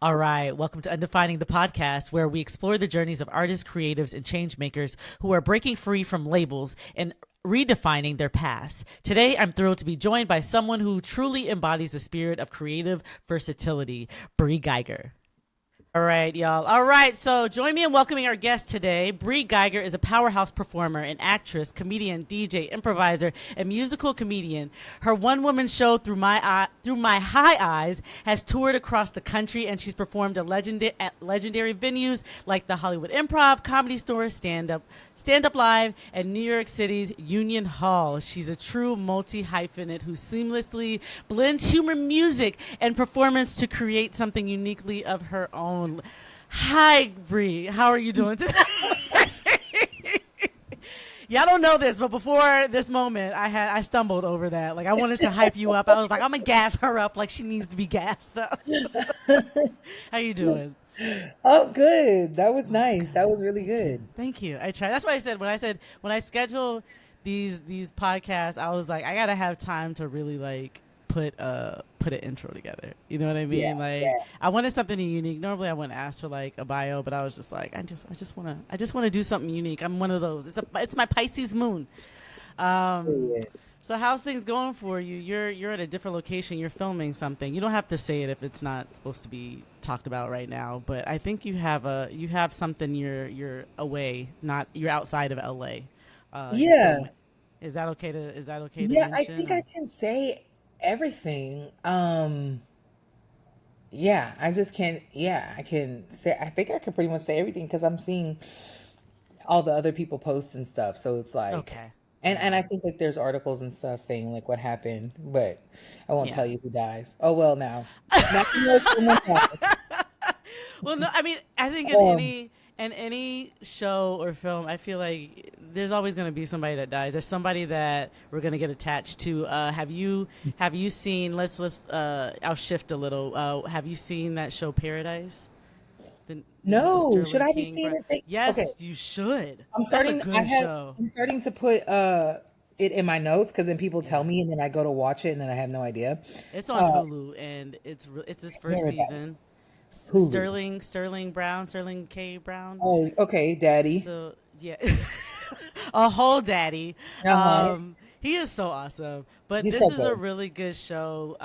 All right, welcome to Undefining the Podcast, where we explore the journeys of artists, creatives, and change makers who are breaking free from labels and redefining their past. Today, I'm thrilled to be joined by someone who truly embodies the spirit of creative versatility, Bri Giger. All right, y'all. All right, so join me in welcoming our guest today. Bri Giger is a powerhouse performer, an actress, comedian, DJ, improviser, and musical comedian. Her one-woman show Through My High Eyes has toured across the country, and she's performed at legendary venues like the Hollywood Improv, Comedy Store, Stand Up Live, and New York City's Union Hall. She's a true multi-hyphenate who seamlessly blends humor, music, and performance to create something uniquely of her own. Hi, Brie. How are you doing today? Y'all don't know this, but before this moment, I stumbled over that. Like, I wanted to hype you up. I was like, I'm gonna gas her up like she needs to be gassed up. How you doing? Oh, good. That was nice. That was really good. Thank you. I tried. That's why when I schedule these podcasts, I was like, I gotta have time to really like put an intro together. You know what I mean? Yeah, Like, yeah. I wanted something unique. Normally I wouldn't ask for like a bio, but I was just like, I just wanna do something unique. I'm one of those. It's my Pisces moon. Um Yeah. so how's things going for you? You're at a different location, you're filming something. You don't have to say it if it's not supposed to be talked about right now, but I think you have something you're away, not you're outside of LA. You're Yeah. filming. Is that okay to Yeah, I mention think I or can say everything. Yeah, I just can't. Yeah, I can say, I think I can pretty much say everything because I'm seeing all the other people posts and stuff. So it's like, okay. and Yeah. I think like there's articles and stuff saying like what happened, but I won't Yeah. tell you who dies. Oh, well, now you know someone died. Well, no, I mean, I think Um, in any show or film, I feel like there's always going to be somebody that dies. There's somebody that we're going to get attached to. Have you seen? I'll shift a little. Have you seen that show Paradise? The no, should Sterling I be King. seeing it? Okay. Yes, you should. I'm That's a starting. good show. I'm starting to put it in my notes because then people tell Yeah. me, and then I go to watch it, and then I have no idea. It's on Uh, Hulu, and it's his first Paradise, season. Hulu. Sterling K. Brown. Oh, okay, Daddy. So yeah, a whole daddy. Uh huh. He is so awesome. But He's this so is a good. really good show.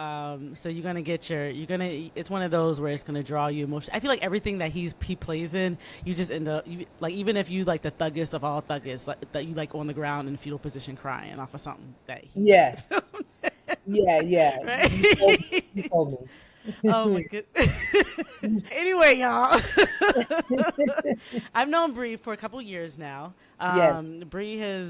So it's one of those where it's gonna draw you emotion. I feel like everything that he plays in, you just end up like even if you like the thuggest of all thuggists, like that you like on the ground in fetal position crying off of something that he Yeah, yeah, yeah. You right. told Oh my me. good. Anyway, y'all, I've known Brie for a couple years now. Yes. Brie has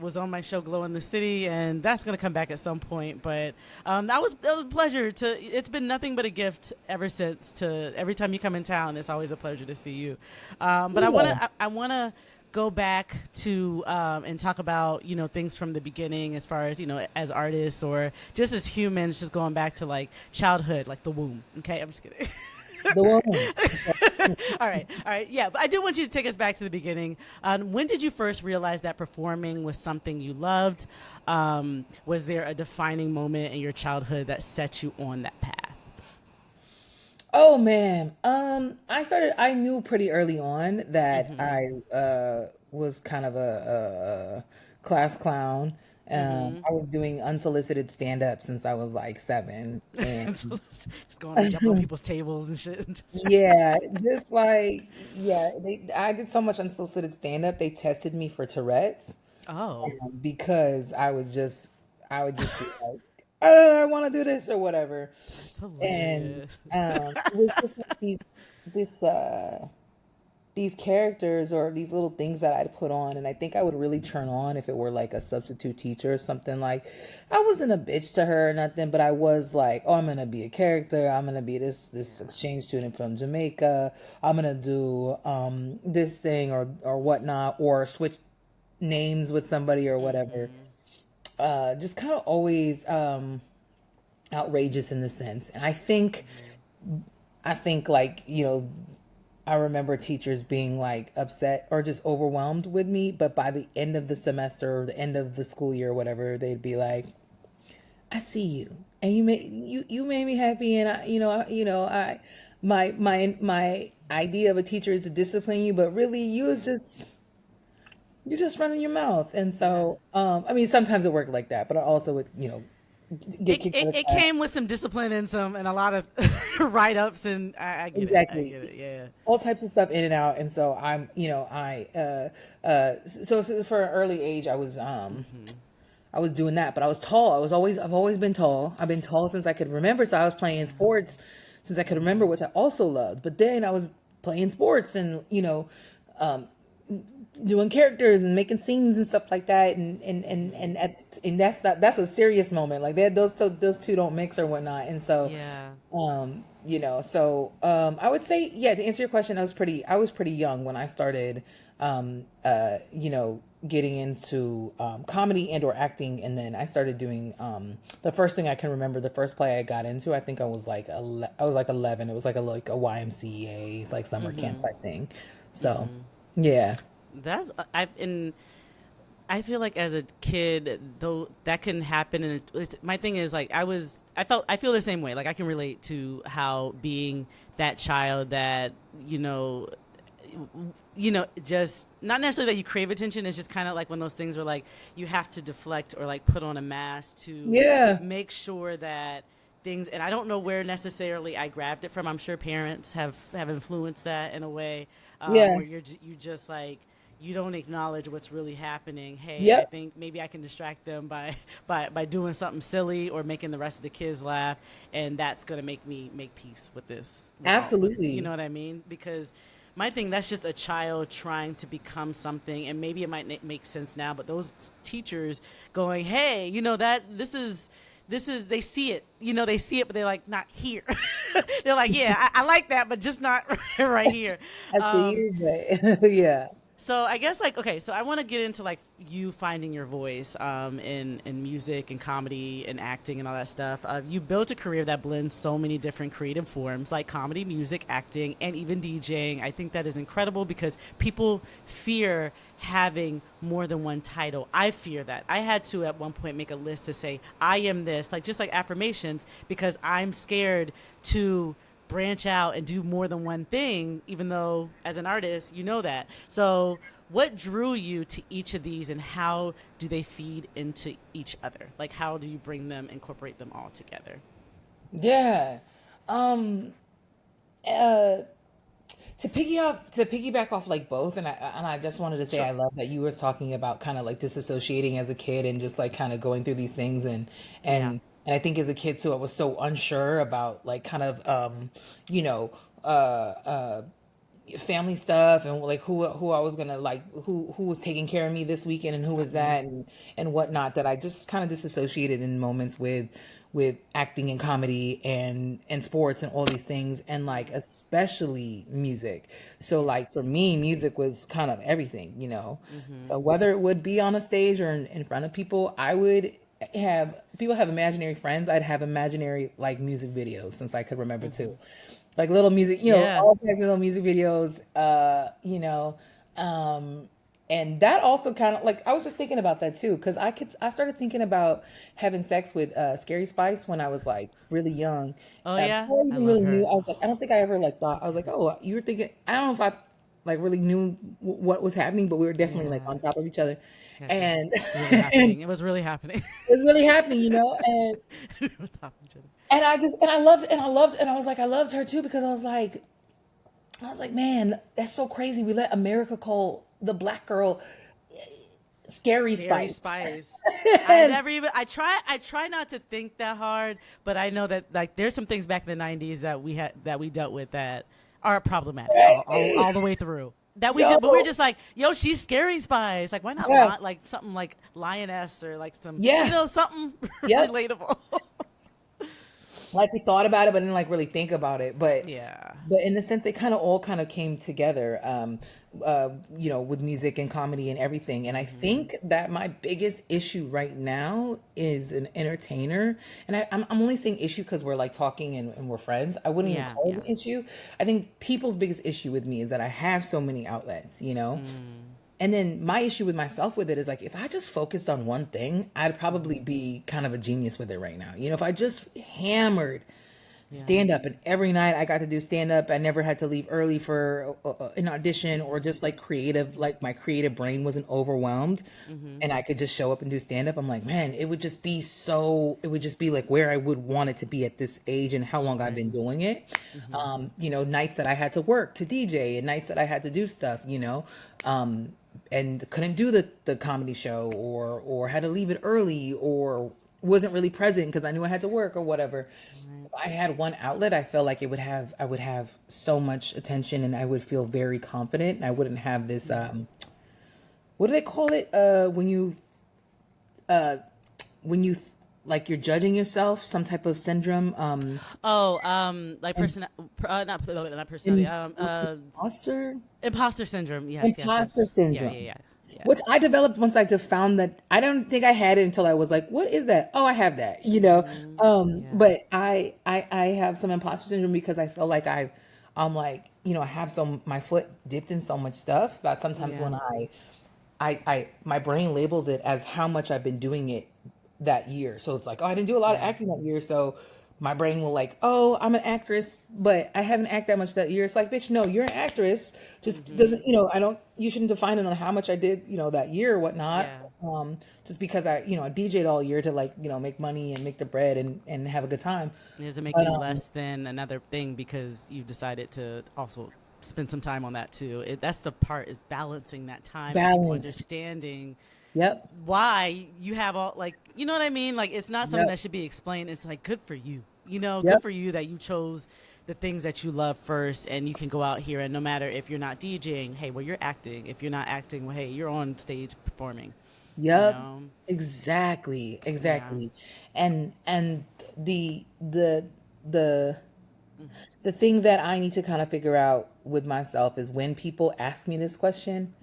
was on my show Glow in the City, and that's gonna come back at some point. But that was a pleasure to. It's been nothing but a gift ever since. To every time you come in town, it's always a pleasure to see you. But Yeah. I wanna go back to and talk about things from the beginning as far as as artists or just as humans, just going back to like childhood, like the womb. Okay, I'm just kidding. The woman. All right, yeah, but I do want you to take us back to the beginning. When did you first realize that performing was something you loved? Was there a defining moment in your childhood that set you on that path? Oh man. I knew pretty early on that Mm-hmm. I was kind of a class clown. Mm-hmm. I was doing unsolicited stand-up since I was like 7. And So just going and jumping on people's tables and shit. yeah, just like yeah, I did so much unsolicited stand-up, they tested me for Tourette's Oh, because I would just be like, I want to do this or whatever. that's And hilarious. it was just like these characters or these little things that I'd put on, and I think I would really turn on if it were like a substitute teacher or something. Like I wasn't a bitch to her or nothing, but I was like, oh, I'm gonna be a character. I'm gonna be this exchange student from Jamaica. I'm gonna do this thing or whatnot, or switch names with somebody or whatever. Mm-hmm. Just kind of always outrageous in the sense, and I think like I remember teachers being like upset or just overwhelmed with me, but by the end of the semester or the end of the school year or whatever, they'd be like, "I see you, and you made me happy, and I my idea of a teacher is to discipline you, but really you're just running your mouth. And Yeah. so, I mean, sometimes it worked like that, but I also would, get It, kicked out it, of it class. came with some discipline and a lot of write ups, and I get it. I Exactly. get it. Yeah. All types of stuff in and out. And so so for an early age, I was doing that, but I was tall. I've always been tall. I've been tall since I could remember. So I was playing sports since I could remember, which I also loved. But then I was playing sports and, doing characters and making scenes and stuff like that. And that's a serious moment. Like those two don't mix or whatnot. And so, Yeah. I would say, yeah, to answer your question, I was pretty young when I started, getting into comedy and or acting, and then I started doing the first thing I can remember, the first play I got into. I think I was like 11. It was like a YMCA like summer camp type thing. So, yeah, That's I feel like as a kid, though, that can happen. And my thing is like I feel the same way. Like I can relate to how being that child that just not necessarily that you crave attention. It's just kind of like when those things were like you have to deflect or like put on a mask to yeah, make sure that things. And I don't know where necessarily I grabbed it from. I'm sure parents have influenced that in a way yeah, where you just like you don't acknowledge what's really happening. Hey, I yep, think maybe I can distract them by by doing something silly or making the rest of the kids laugh, and that's gonna make me make peace with this. You know absolutely, what I mean? Because my thing, that's just a child trying to become something, and maybe it might make sense now, but those teachers going, hey, that this is they see it, they see it, but they're like not here. They're like, yeah, I like that, but just not right here. I see um, you, but yeah, so I guess like okay, so I want to get into like you finding your voice in music and comedy and acting and all that stuff. You built a career that blends so many different creative forms like comedy, music, acting, and even DJing. I think that is incredible because people fear having more than one title. I fear that. I had to at one point make a list to say I am this, like just like affirmations, because I'm scared to branch out and do more than one thing, even though as an artist, you know that. So, what drew you to each of these and how do they feed into each other? Like, how do you bring them, incorporate them all together? yeah. Um, uh, to piggyback off like both, and I just wanted to say Sure. I love that you were talking about kind of like disassociating as a kid and just like kind of going through these things Yeah. and I think as a kid too I was so unsure about like kind of you know family stuff and like who I was gonna like who was taking care of me this weekend and who was that and whatnot, that I just kind of disassociated in moments with acting and comedy and sports and all these things, and like especially music. So Yeah. like for me music was kind of everything, Mm-hmm. so whether it would be on a stage or in front of people, I would have people have imaginary friends, I'd have imaginary like music videos since I could remember Mm-hmm. too, like little music, Yeah. all types of little music videos, um, and that also kind of like I was just thinking about that too, because I started thinking about having sex with Scary Spice when I was like really young, Oh yeah. before I I even love really knew. her. I was like, I don't think I ever like thought I was like, oh, you were thinking. I don't know if I like really knew what was happening, but we were definitely like Yeah. on top of each other, Gotcha. and It's really and happening. It was really happening. it was really happening, On top of each other. and I just and I loved and I loved and I was like I loved her too because I was like, man, that's so crazy. We let America call the black girl Scary Scary Spice. Spice. I And never even I try not to think that hard, but I know that like there's some things back in the 90s that we dealt with that are problematic crazy. all the way through. That we Yo. just but we're just like, yo, she's Scary Spice. Like why not Yeah. like something like Lioness or like some Yeah. something Yep. relatable. Like we thought about it, but didn't like really think about it. Yeah. But in the sense they kind of all kind of came together, with music and comedy and everything. And I Hmm. think that my biggest issue right now is an entertainer. And I'm only saying issue because we're like talking and we're friends. I wouldn't even Yeah, call it yeah. an issue. I think people's biggest issue with me is that I have so many outlets. Mm, And then my issue with myself with it is like if I just focused on one thing, I'd probably hmm. be kind of a genius with it right now. If I just hammered stand up, and every night I got to do stand up. I never had to leave early for an audition or just like creative, like my creative brain wasn't overwhelmed and I could just show up and do stand up. I'm like, man, it would just be it would just be like where I would want it to be at this age and how long I've been doing it. You know, nights that I had to work to DJ and nights that I had to do stuff, you know, and couldn't do the comedy show or had to leave it early or wasn't really present because I knew I had to work or whatever. If I had one outlet, I felt like I would have so much attention and I would feel very confident. And I wouldn't have this what do they call it when you like you're judging yourself, some type of syndrome. Like not personality. Imposter. Imposter syndrome. Yes, Imposter syndrome. Yeah. Which I developed once I just found that I don't think I had it until I was like, what is that? Oh, I have that, you know? But I have some imposter syndrome because I feel like I'm like, you know, I have my foot dipped in so much stuff that sometimes when my brain labels it as how much I've been doing it that year. So it's like, oh, I didn't do a lot of acting that year. So my brain will like, oh, I'm an actress, but I haven't acted that much that year. It's like, bitch, no, you're an actress. Just doesn't, you know, you shouldn't define it on how much I did, you know, that year or whatnot. Just because I DJ'd all year to like, you know, make money and make the bread and have a good time. Does it make you less than another thing because you decided to also spend some time on that too? That's the part, is balancing that time, understanding why you have all, like, you know what I mean? Like, it's not something that should be explained. It's like, good for you, you know, good for you that you chose the things that you love first, and you can go out here and no matter if you're not DJing, hey, well, you're acting. If you're not acting, well, hey, you're on stage performing. You know? Exactly. And the thing that I need to kind of figure out with myself is when people ask me this question,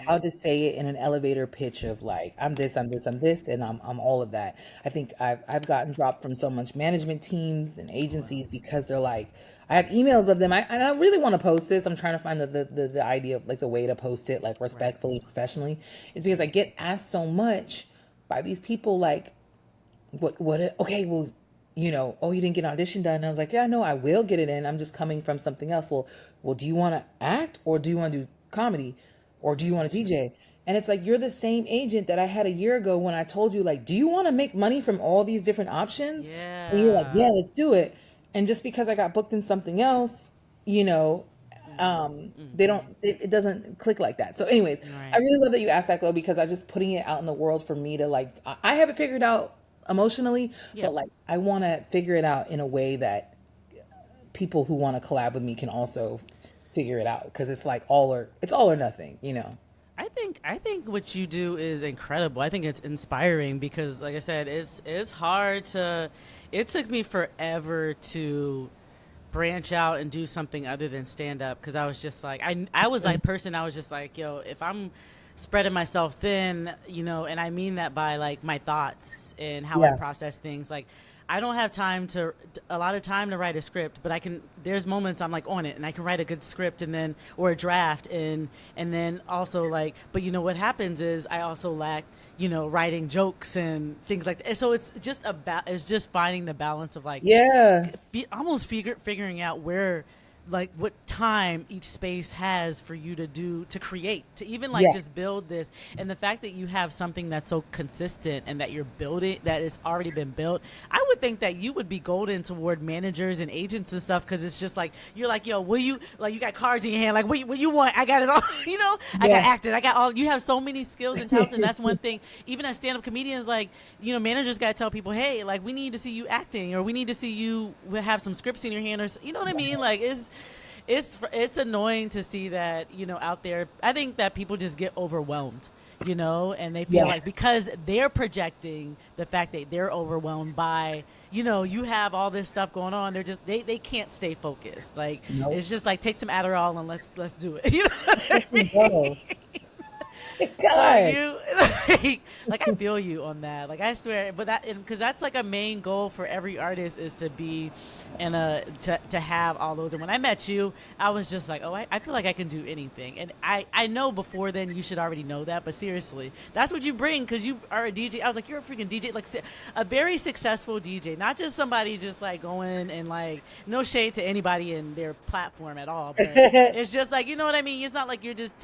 how to say it in an elevator pitch of like, I'm this, and I'm all of that. I think I've gotten dropped from so much management teams and agencies because they're like, I have emails of them. And I really want to post this. I'm trying to find the idea of like the way to post it, like respectfully, professionally, is because I get asked so much by these people like, okay, well, you know, oh, you didn't get an audition done. And I was like, yeah, no, I will get it in. I'm just coming from something else. Well, do you want to act or do you want to do comedy? Or do you want to DJ? And it's like, you're the same agent that I had a year ago when I told you, like, do you want to make money from all these different options? And you're like, yeah, let's do it. And just because I got booked in something else, you know, it doesn't click like that. So anyways, I really love that you asked that, Glo, because I'm just putting it out in the world for me to like, I have it figured out emotionally, but like, I want to figure it out in a way that people who want to collab with me can also figure it out, because it's like it's all or nothing, you know. I think what you do is incredible. I think it's inspiring because, like I said, it's hard to. It took me forever to branch out and do something other than stand up, because I was just like I was like person. I was just like, yo, if I'm spreading myself thin, you know, and I mean that by like my thoughts and how I process things, like. I don't have a lot of time to write a script, but there's moments I'm like on it and I can write a good script or a draft and then also like, but you know what happens is I also lack, you know, writing jokes and things like that. So it's just finding the balance of like, almost figuring out where, like what time each space has for you to create, to even like just build this. And the fact that you have something that's so consistent and that you're building, that it's already been built, I would think that you would be golden toward managers and agents and stuff, because it's just like, you're like, yo, you got cards in your hand, like what you want, I got it all. You know, I got acting, I got all, you have so many skills and talents. And that's one thing, even as stand-up comedians, like, you know, managers got to tell people, hey, like we need to see you acting, or we need to see you have some scripts in your hand, or you know what I mean? Like it's annoying to see that, you know, out there. I think that people just get overwhelmed, you know, and they feel like because they're projecting the fact that they're overwhelmed by, you know, you have all this stuff going on. They're just, they can't stay focused. Like, it's just like, take some Adderall and let's do it. You know what I mean? like I feel you on that. Like I swear, but that because that's like a main goal for every artist is to be in a to have all those. And when I met you, I was just like, oh, I feel like I can do anything. And I know before then you should already know that. But seriously, that's what you bring because you are a DJ. I was like, you're a freaking DJ, like a very successful DJ, not just somebody just like going and like no shade to anybody in their platform at all, but it's just like you know what I mean. It's not like you're just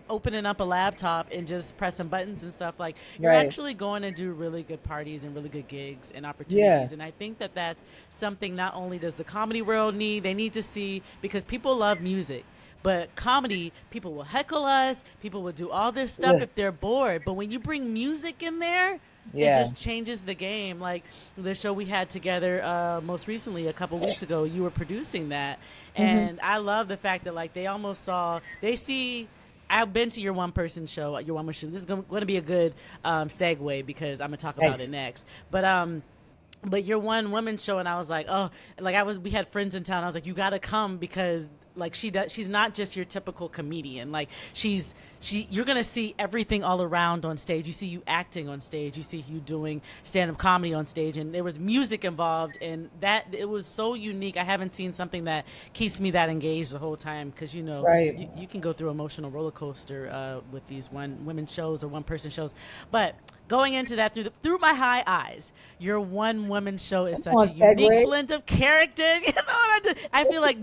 opening up a laptop and just pressing buttons and stuff. Like you're Right. actually going to do really good parties and really good gigs and Yeah. opportunities. And I think that that's something not only does the comedy world need, they need to see because people love music. But comedy, people will heckle us. People will do all this stuff Yeah. if they're bored. But when you bring music in there, it Yeah. just changes the game. Like the show we had together most recently, a couple weeks ago, you were producing that, Hmm. and I love the fact that like they almost saw, they see. I've been to your one person show, your one man show. This is going to be a good segue because I'm gonna talk about it Nice. next. But your one woman show, and I was like, oh, like we had friends in town. I was like, you gotta come because like she's not just your typical comedian. Like you're gonna see everything all around on stage. You see you acting on stage. You see you doing stand up comedy on stage, and there was music involved, and that it was so unique. I haven't seen something that keeps me that engaged the whole time because Right. you can go through emotional roller coaster with these one women shows or one person shows, but going into that through my high eyes, your one woman show is Come such on, a unique segue. blend of characters. You know what I feel like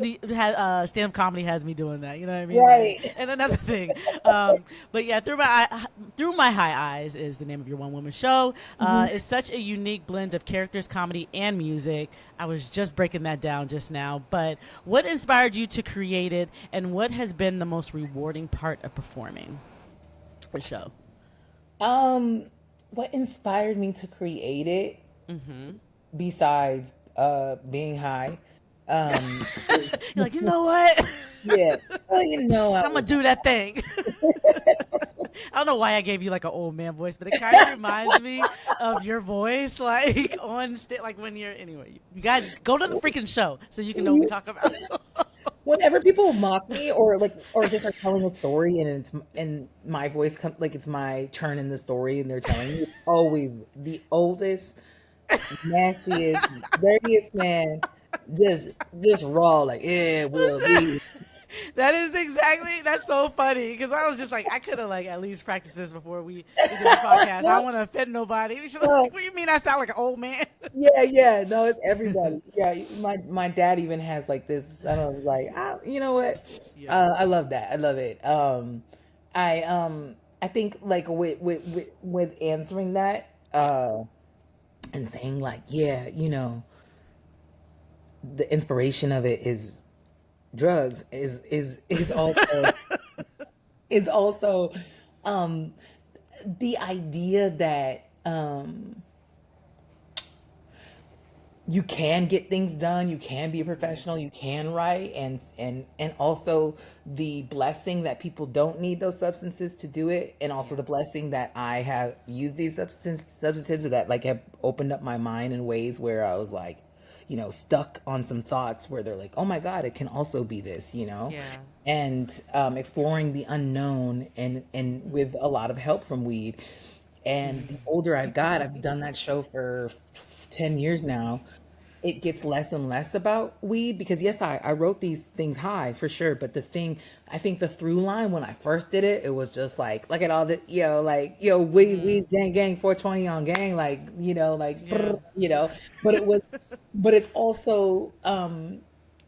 stand up comedy has me doing that. You know what I mean? Like, Right. and another thing, but yeah, through my high eyes is the name of your one woman show. Hmm. It's such a unique blend of characters, comedy, and music. I was just breaking that down just now. But what inspired you to create it, and what has been the most rewarding part of performing the show? Um, what inspired me to create it, besides being high, is You're like, you know what? yeah. Well, I I'm gonna was do that thing. I don't know why I gave you like an old man voice, but it kind of reminds me of your voice, like on stage, like when you're. Anyway, you guys go to the freaking show so you can know what we talk about. whenever people mock me or just are telling a story and my voice like it's my turn in the story and they're telling me, it's always the oldest, nastiest, dirtiest man, just raw, like, yeah, will be. That is exactly. That's so funny because I was just like, I could have like at least practiced this before we did the podcast. I don't want to offend nobody. We should like, No, what do you mean? I sound like an old man? yeah, no, it's everybody. Yeah, my dad even has like this. I don't know, like, you know what? Yeah. I love that. I love it. I think like with answering that, and saying like, yeah, the inspiration of it is drugs is also is also um the idea that you can get things done, you can be a professional, you can write, and also the blessing that people don't need those substances to do it, and also Yeah. the blessing that I have used these substances that like have opened up my mind in ways where I was like, stuck on some thoughts where they're like, oh my god, it can also be this, Yeah. and exploring the unknown, and with a lot of help from weed. And the older I've got, I've done that show for 10 years now. It gets less and less about weed because, yes, I wrote these things high for sure. But I think the through line when I first did it, it was just like, look at all the, like, weed, gang, 420 on gang, like, like, Yeah. brr, but it was, but it's also,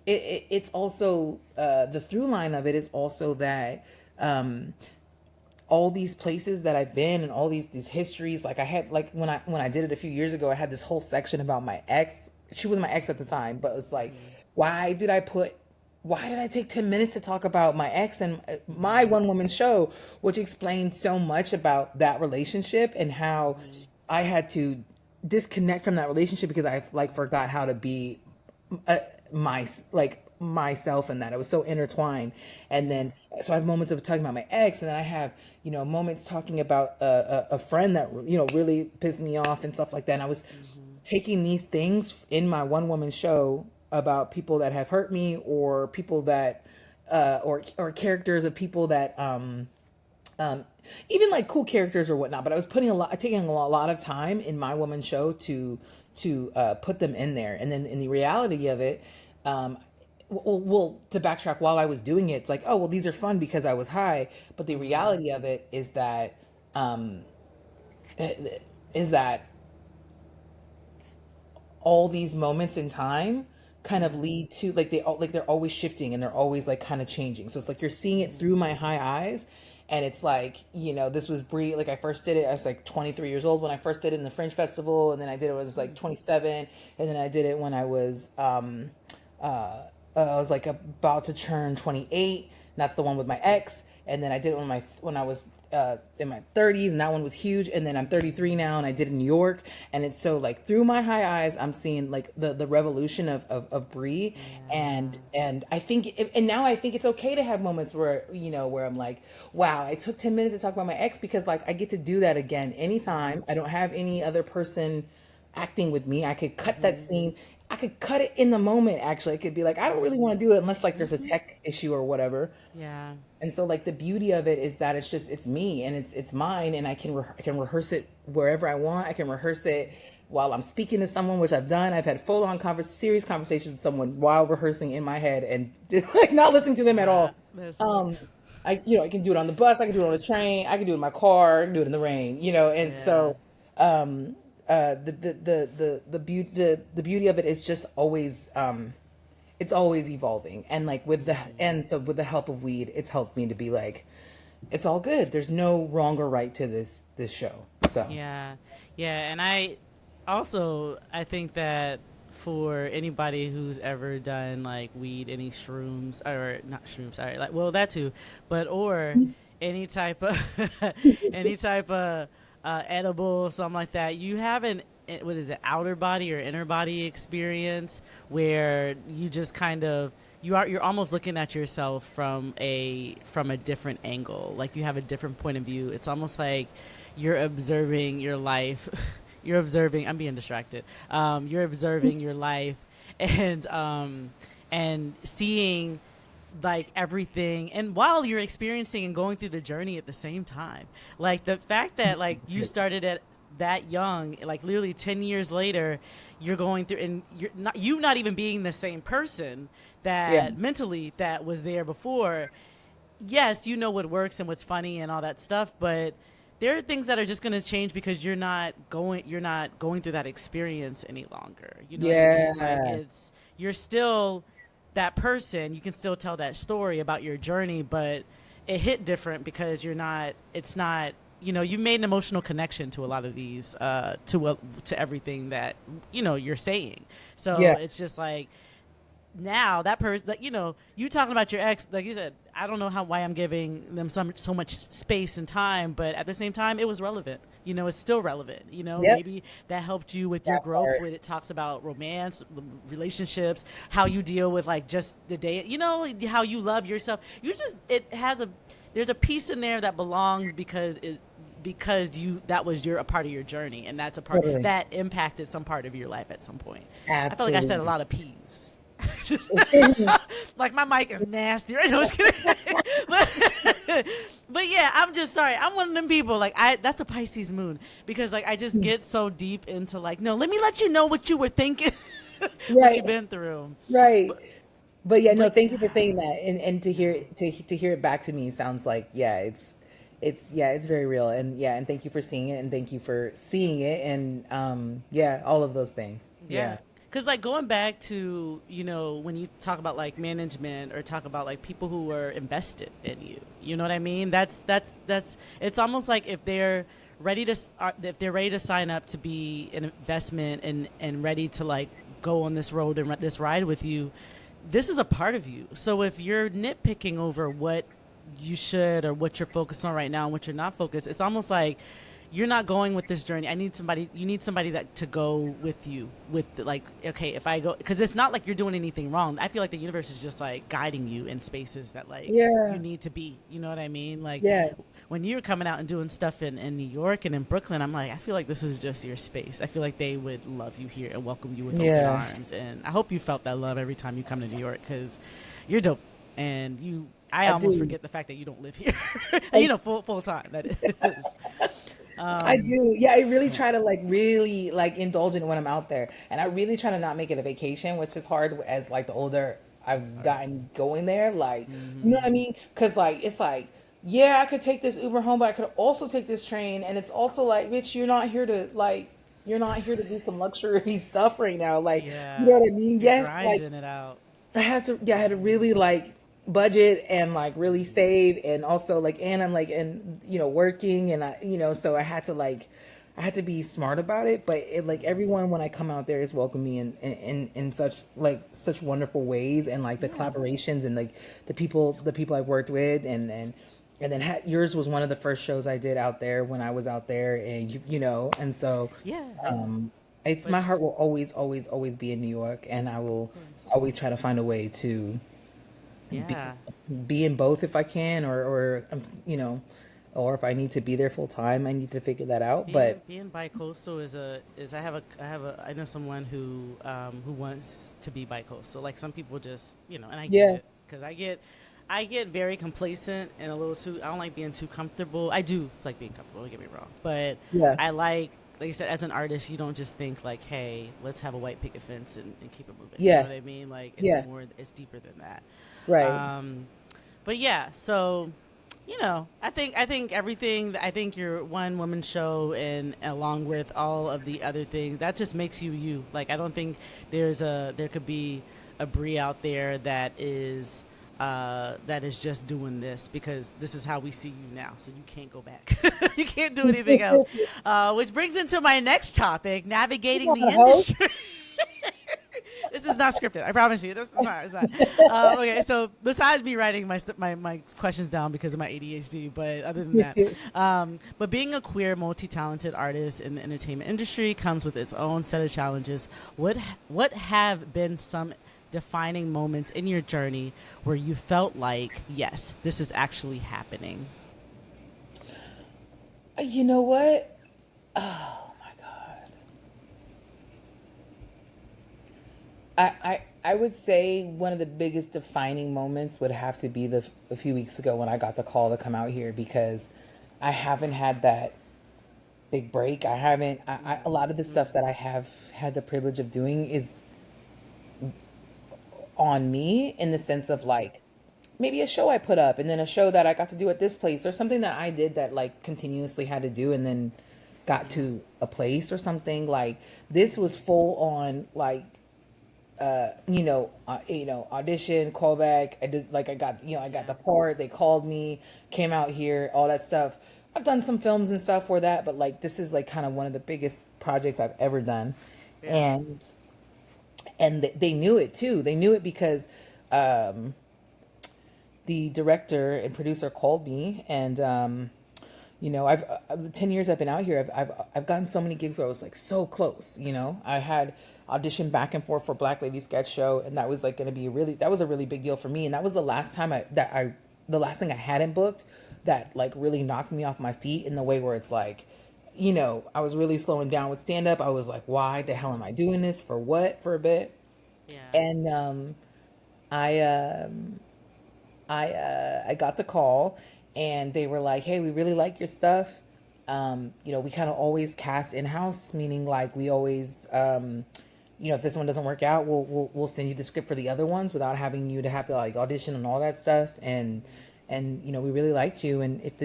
it's also, the through line of it is also that, all these places that I've been and all these histories. Like I had like when I did it a few years ago, I had this whole section about my ex. She was my ex at the time, but it's like, why did I put why did I take 10 minutes to talk about my ex and my one woman show, which explained so much about that relationship and how I had to disconnect from that relationship because I like forgot how to be my like myself, and that it was so intertwined. And Yeah. then so I have moments of talking about my ex, and then I have moments talking about a friend that really pissed me off and stuff like that. And I was taking these things in my one woman show about people that have hurt me, or people that or characters of people that um, even like cool characters or whatnot. But I was taking a lot of time in my woman show to put them in there, and then in the reality of it, um, well, to backtrack, while I was doing it, it's like, oh well, these are fun because I was high. But the reality of it um, is that all these moments in time kind of lead to like they're always shifting and they're always like kind of changing. So it's like you're seeing it through my high eyes, and it's like, this was Brie. Like I first did it, I was like 23 years old when I first did it in the Fringe Festival, and then I did it when I was like 27, and then I did it when I was I was like about to turn 28. And that's the one with my ex, and then I did it when I was in my 30s, and that one was huge. And then I'm 33 now, and I did it in New York, and it's so like through my high eyes, I'm seeing like the revolution of Brie, and I think, and now I think it's okay to have moments where I'm like, wow, I took 10 minutes to talk about my ex, because like I get to do that again anytime. I don't have any other person acting with me. I could cut that scene. I could cut it in the moment. Actually, it could be like, I don't really want to do it unless like there's a tech issue or whatever. Yeah. And so like the beauty of it is that it's me, and it's mine, and I can rehearse it wherever I want. I can rehearse it while I'm speaking to someone, which I've done. I've had full on serious conversations with someone while rehearsing in my head, and like not listening to them at Yeah. all. I can do it on the bus, I can do it on the train, I can do it in my car, I can do it in the rain, and Yeah. so the beauty of it is just always it's always evolving. And like with the help of weed, it's helped me to be like, it's all good, there's no wrong or right to this show. So Yeah. Yeah. And I think that for anybody who's ever done like weed, any shrooms, or not shrooms, sorry, like, well, that too, but, or any type of, any type of edible, something like that, you have what is it, outer body or inner body experience where you just kind of, you're almost looking at yourself from a different angle. Like you have a different point of view. It's almost like you're observing your life. You're observing. I'm being distracted. You're observing your life, and seeing like everything, and while you're experiencing and going through the journey at the same time. Like the fact that like you started at that young, like literally 10 years later, you're going through, and you not even being the same person yeah, that mentally that was there before. Yes, you know what works and what's funny and all that stuff, but there are things that are just going to change because you're not going through that experience any longer. You know what I mean? Like yeah, you're still that person. You can still tell that story about your journey, but it hit different because it's not, you've made an emotional connection to a lot of these, to everything that, you're saying. So yeah, it's just like, now that person, like, you talking about your ex, like you said, I don't know why I'm giving them so much space and time, but at the same time it was relevant. It's still relevant. yep, Maybe that helped you with your that growth, part. when it talks about romance, relationships, how you deal with like just the day, how you love yourself. There's a piece in there that belongs because that was a part of your journey, and that's a part Totally, that impacted some part of your life at some point. I feel like I said a absolutely. lot of P's. Just like my mic is nasty right now. But yeah, I'm just sorry. I'm one of them people, like, that's the Pisces moon, because like I just get so deep into like, no, let me let you know what you were thinking, what Right, you've been through. right. But But yeah, no, but thank you for saying that, and to hear it back to me sounds like, yeah, it's very real, and yeah, and thank you for seeing it, and thank you for seeing it, and yeah, all of those things. yeah. Yeah, Because, like, going back to, when you talk about, like, management, or talk about, like, people who are invested in you, you know what I mean? It's almost like if they're ready to sign up to be an investment, and ready to, like, go on this road and this ride with you, this is a part of you. So if you're nitpicking over what you should, or what you're focused on right now and what you're not focused, it's almost like you're not going with this journey. You need somebody that to go with you, like, okay, if I go, because it's not like you're doing anything wrong. I feel like the universe is just like guiding you in spaces that like you yeah, need to be, you know what I mean? Like yeah, when you're coming out and doing stuff in New York and in Brooklyn, I'm like, I feel like this is just your space. I feel like they would love you here and welcome you with open yeah. arms, and I hope you felt that love every time you come to New York, because you're dope. and I I almost do. forget the fact that you don't live here. I, Full time. That is. I Um, do. Yeah, I really try to like really like indulge in it when I'm out there. And I really try to not make it a vacation, which is hard as like the older it's I've hard. gotten going there. Like, you know what I Hmm. mean? Because like it's like, yeah, I could take this Uber home, but I could also take this train. And it's also like, bitch, you're not here to do some luxury stuff right now. Like, you know Yeah, what I mean? you're Yes, like grinding it out. I had to really like budget and like really save and also like and I'm like and working and so I had to be smart about it, but it like everyone when I come out there is welcome me in such like such wonderful ways and like the Yeah, collaborations and like the people I've worked with and then yours was one of the first shows I did out there when I was out there and and so yeah, yeah. it's my But heart will always, always, always be in New York, and I of will course, always try to find a way to be yeah. be in both if I can, or if I need to be there full time, I need to figure that out. But Being bi-coastal is I know someone who wants to be bi-coastal. Like some people just and I get yeah, it because I get very complacent and a little too. I don't like being too comfortable. I do like being comfortable. Don't get me wrong, but yeah, I like you said, as an artist, you don't just think like, hey, let's have a white picket fence and keep it moving. You know yeah, what I mean? Like yeah, it's deeper than that. right. Um, but yeah, so I think your one woman show and along with all of the other things that just makes you you. Like I don't think there could be a Brie out there that is just doing this because this is how we see you now. So you can't go back. You can't do anything else. Which brings into my next topic: Come navigating on, the host. industry. This is not scripted. I promise you. This is not. It's not. Okay. So besides me writing my questions down because of my ADHD, but other than that, but being a queer, multi-talented artist in the entertainment industry comes with its own set of challenges. What have been some defining moments in your journey where you felt like, yes, this is actually happening? You know what? Oh my God. I would say one of the biggest defining moments would have to be a few weeks ago when I got the call to come out here because I haven't had that big break. I haven't. A lot of the stuff that I have had the privilege of doing is on me in the sense of like maybe a show I put up and then a show that I got to do at this place or something that I did that like continuously had to do and then got Yeah. to a place or something like this was full on like audition, callback. I just like I got Yeah. the part. They called me, came out here, all that stuff. I've done some films and stuff for that, but like this is like kind of one of the biggest projects I've ever done, Yeah. and they knew it too. They knew it because the director and producer called me, and I've 10 years I've been out here. I've gotten so many gigs where I was like so close. I had auditioned back and forth for Black Lady Sketch Show, and that was like going to be that was a really big deal for me, and that was the last time the last thing I hadn't booked that like really knocked me off my feet in the way where it's like, I was really slowing down with stand up. I was like, why the hell am I doing this for what for a bit, Yeah. and I I got the call and they were like, "Hey, we really like your stuff. We kind of always cast in house, meaning like we always, if this one doesn't work out, we'll send you the script for the other ones without having you to have to like audition and all that stuff. And we really liked you, and if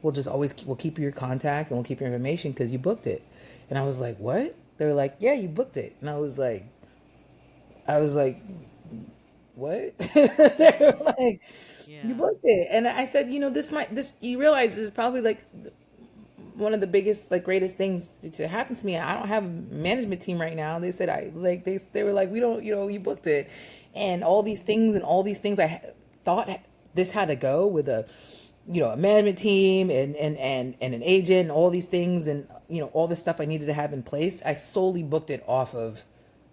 we'll just always we'll keep your contact and we'll keep your information because you booked it." And I was like, "What?" They were like, "Yeah, you booked it," and I was like, what? They're like, you Yeah. booked it. And I said, this, you realize this is probably like one of the biggest, like greatest things to happen to me. I don't have a management team right now. They said, they were like, we don't, you booked it. And all these things thought this had to go with a management team and an agent and all these things and, all this stuff I needed to have in place. I solely booked it off of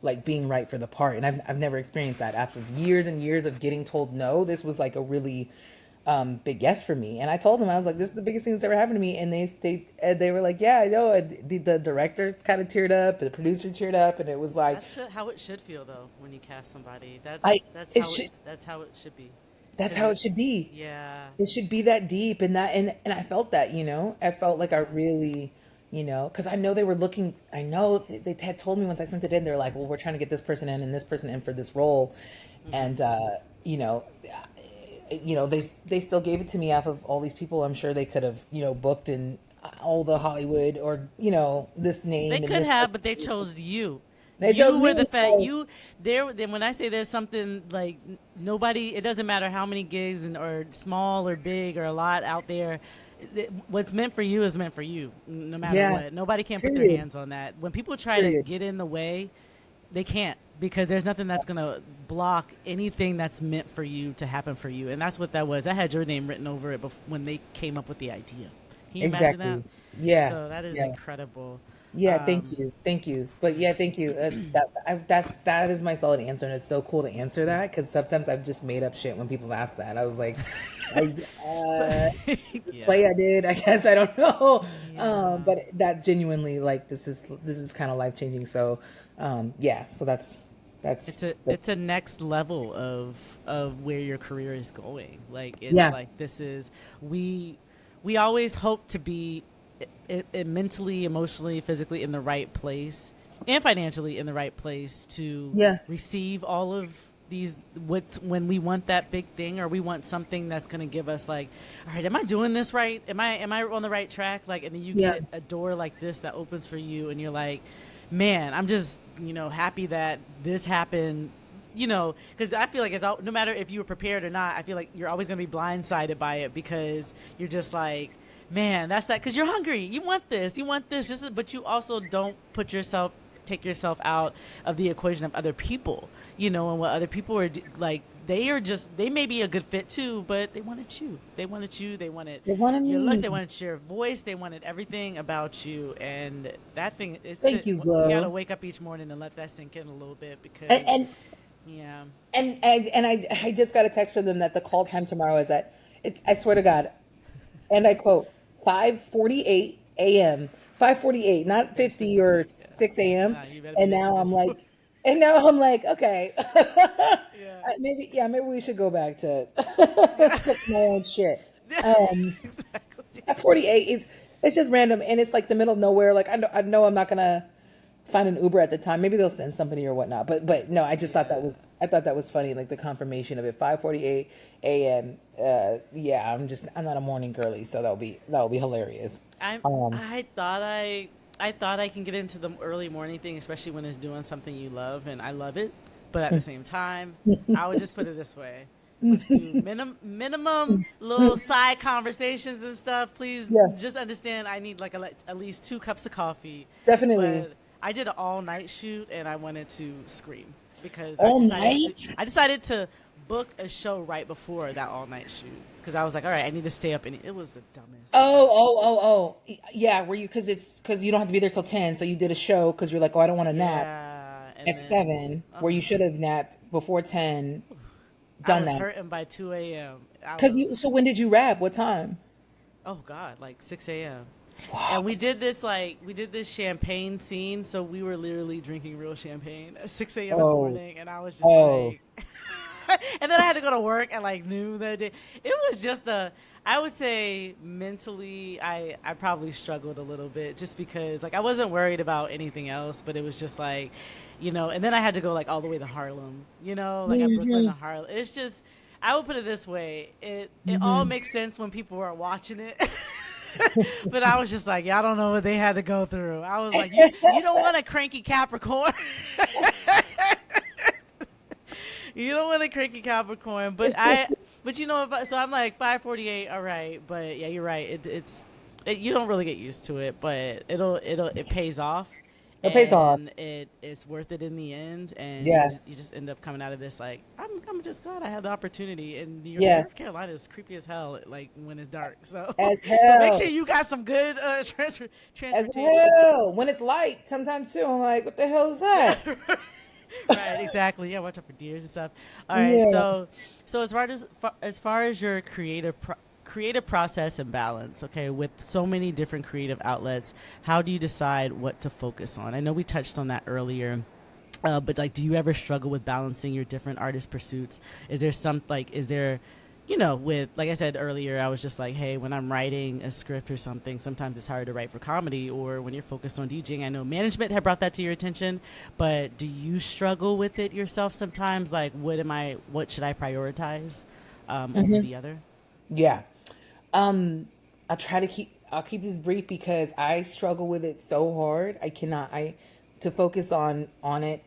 like being right for the part. And I've never experienced that after years and years of getting told no. This was like a really big yes for me. And I told them, I was like, this is the biggest thing that's ever happened to me. And they were like, yeah, I know. And the director kind of teared up, and the producer teared up, and it was like, How it should feel though when you cast somebody. I it should That's how it should be. that's Cause how it should be. yeah, It should be that deep, and I felt that, I felt like I really, because I know they were looking. I know they had told me once I sent it in, they're like, well, we're trying to get this person in and this person in for this role, and you know, they still gave it to me out of all these people. I'm sure they could have, booked in all the Hollywood, or this they name and could this have, person. but they chose you. They chose You were me, the fact so you there. Then when I say there's something like nobody, it doesn't matter how many gigs or small or big or a lot out there. What's meant for you is meant for you, no matter yeah. what. Nobody can put their Period. hands on that. When people try to Period. get in the way, they can't, because there's nothing that's going to block anything that's meant for you to happen for you. And that's what that was. I had your name written over it when they came up with the idea. Can you imagine that? Exactly. Yeah. So that is Yeah. incredible. Yeah, thank you. But yeah, thank you. That is my solid answer, and it's so cool to answer that, because sometimes I've just made up shit when people ask that. I was like, I, So, this yeah. play I did, I guess, I don't know. Yeah. But that genuinely, like, this is kind of life changing. So, yeah. So It's a next level of where your career is going. Like it's yeah. like this is we always hope to be it mentally, emotionally, physically in the right place, and financially in the right place to Yeah. receive all of these what's when we want that big thing, or we want something that's going to give us like, all right, am I doing this right, am I on the right track, like, and then you Yeah. get a door like this that opens for you and you're like, man, I'm just happy that this happened, because I feel like no matter if you were prepared or not, I feel like you're always going to be blindsided by it, because you're just like, man, that's that, because you're hungry, you want this, just, but you also don't take yourself out of the equation of other people, and what other people are like. They may be a good fit too, but they wanted you. They wanted They wanted your look. They me. wanted your voice. They wanted everything about you. And that thing is, Thank you, you got to Glo. wake up each morning and let that sink in a little bit, And because, and yeah. I just got a text from them that the call time tomorrow is I swear to God, and I quote, 5:48 a.m. 5:48, not Very 50 or specific. Yeah. 6 a.m. Nah, you better be And there two now I'm minutes like, before. and now I'm like, okay, Yeah. maybe we should go back to Yeah. cook my own shit. Um, Exactly. at 48, it's just random, and it's like the middle of nowhere. Like I know I'm not gonna find an Uber at the time. Maybe they'll send somebody or whatnot. But no, Yeah. I thought that was funny, like the confirmation of it. 5:48 a.m. Yeah, I'm not a morning girly, so that'll be hilarious. I Um, I thought I can get into the early morning thing, especially when it's doing something you love, and I love it. But at the same time, I would just put it this way: let's do minimum little side conversations and stuff. Please yeah, just understand, I need like at least 2 cups of coffee. definitely. But I did an all night shoot, and I wanted to scream, because I All decided to night. I decided to book a show right before that all night shoot, because I was like, all right, I need to stay up, and it was the dumbest. Yeah. Were you, because you don't have to be there till 10, so you did a show because you're like, oh, I don't want to nap Yeah, and at then 7, where you should have napped before 10. I Done was that. hurting by 2 a.m. I Cause was, you. So when did you rap? What time? oh God, like 6 a.m. And What? we did this champagne scene, so we were literally drinking real champagne at 6 a.m. in the Oh, morning, and I was just oh. like, and then I had to go to work at like noon that day. It was just I would say mentally, I probably struggled a little bit, just because like I wasn't worried about anything else, but it was just like, and then I had to go like all the way to Harlem, like at Brooklyn to Hmm. Harlem. It's just, I would put it this way: it all Hmm. makes sense when people are watching it. But I was just like, yeah, I don't know what they had to go through. I was like, you don't want a cranky Capricorn. You don't want a cranky Capricorn, but so I'm like 5:48, all right, but yeah, you're right. You don't really get used to it, but it pays off, It pays off. and it's worth it in the end, and Yeah. you just end up coming out of this like, I'm just glad I had the opportunity. And Yeah. North Carolina is creepy as hell, like when it's dark. So As so make sure hell. you got some good As transportation. hell. When it's light, sometimes too, I'm like, what the hell is that? Right, exactly. Yeah, watch out for deers and stuff. All right, Yeah. so as far as your creative process and balance, okay, with so many different creative outlets, how do you decide what to focus on? I know we touched on that earlier. But like, do you ever struggle with balancing your different artist pursuits? Is there, with, like I said earlier, I was just like, hey, when I'm writing a script or something, sometimes it's hard to write for comedy, or when you're focused on DJing. I know management had brought that to your attention, but do you struggle with it yourself sometimes? Like, what should I prioritize over the other? Yeah. Um, I'll keep this brief because I struggle with it so hard. To focus on it,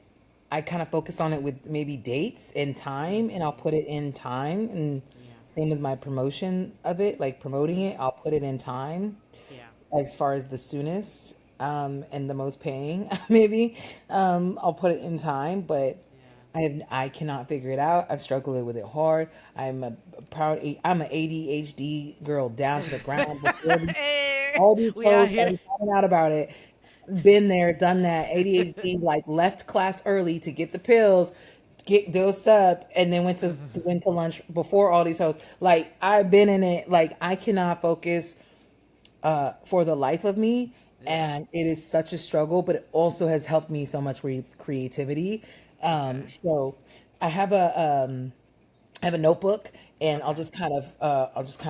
I kind of focus on it with maybe dates and time, and I'll put it in time. And Yeah, same with my promotion of it, like promoting it, I'll put it in time yeah, as far as the soonest, and the most paying, maybe. I'll put it in time, but yeah. I cannot figure it out. I've struggled with it hard. I'm an ADHD girl down to the ground. Before Hey, all these we out hoes here. started finding out about it, been there, done that. ADHD, like left class early to get the pills, get dosed up, and then went to lunch before all these hoes. Like I've been in it. Like I cannot focus for the life of me, Yeah. and it is such a struggle. But it also has helped me so much with creativity. Okay. So I have a notebook, and Okay. I'll just kind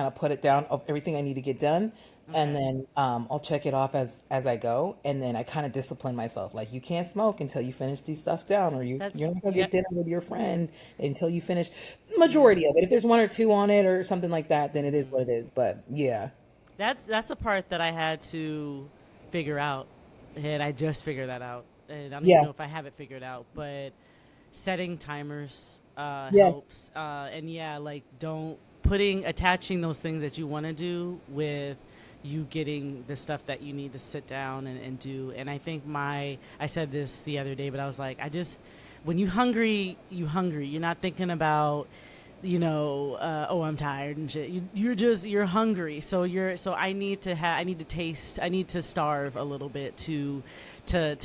of put it down of everything I need to get done, and Okay. then I'll check it off as I go, and then I kind of discipline myself. Like you can't smoke until you finish these stuff down, or That's you're not gonna yeah. get dinner with your friend until you finish Yeah. majority of it. If there's one or two on it or something like that, then it is what it is. But yeah, That's a part that I had to figure out, and I just figured that out. And I don't even yeah, know if I have it figured out, but setting timers yeah, helps. And yeah, like don't putting attaching those things that you want to do with you getting the stuff that you need to sit down and do. And I think I said this the other day, but I was like, when you hungry. You're not thinking about oh, I'm tired and shit. You're hungry, so I need to taste, I need to starve a little bit to